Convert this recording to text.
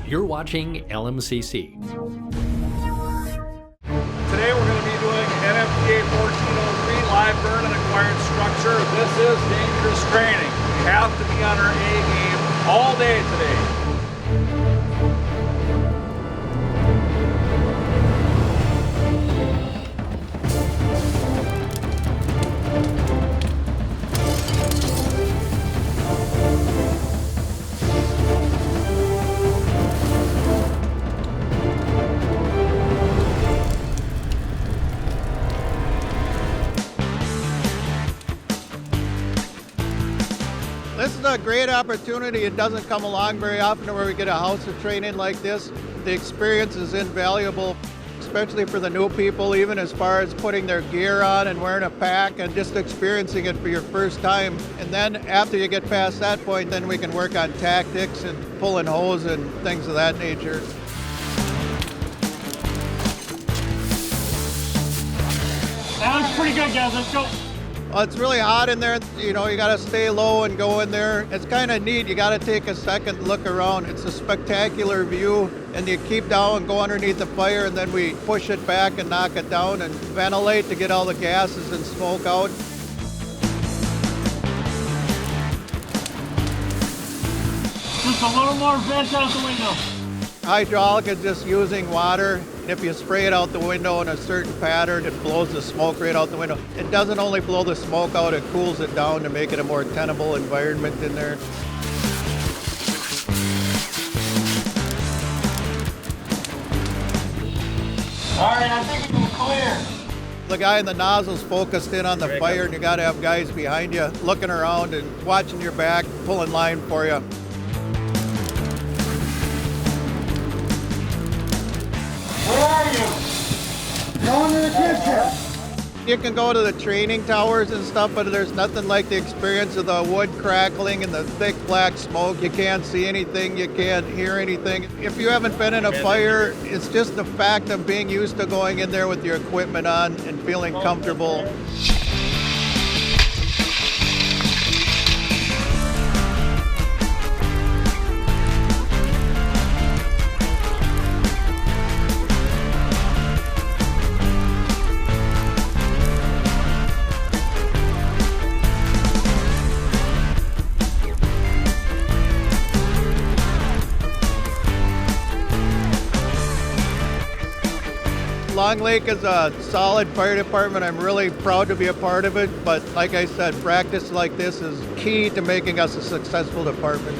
You're watching LMCC. Today we're going to be doing NFPA 1403 live burn and acquired structure. This is dangerous training. We have to be on our A game all day today. This is a great opportunity. It doesn't come along very often where we get a house of training like this. The experience is invaluable, especially for the new people, even as far as putting their gear on and wearing a pack and just experiencing it for your first time. And then after you get past that point, then we can work on tactics and pulling hose and things of that nature. That looks pretty good, guys. Let's go. Well, it's really hot in there. You know, you got to stay low and go in there. It's kind of neat. You got to take a second look around. It's a spectacular view, and you keep down and go underneath the fire, and then we push it back and knock it down and ventilate to get all the gases and smoke out. Just a little more vent out the window. Hydraulic is just using water. If you spray it out the window in a certain pattern, it blows the smoke right out the window. It doesn't only blow the smoke out, it cools it down to make it a more tenable environment in there. All right, I think we're clear. The guy in the nozzle's focused in on the fire, and you got to have guys behind you looking around and watching your back, pulling line for you. Where are you? Going to the kitchen. You can go to the training towers and stuff, but there's nothing like the experience of the wood crackling and the thick black smoke. You can't see anything, you can't hear anything. If you haven't been in a fire, it's just the fact of being used to going in there with your equipment on and feeling comfortable. Long Lake is a solid fire department. I'm really proud to be a part of it, but like I said, practice like this is key to making us a successful department.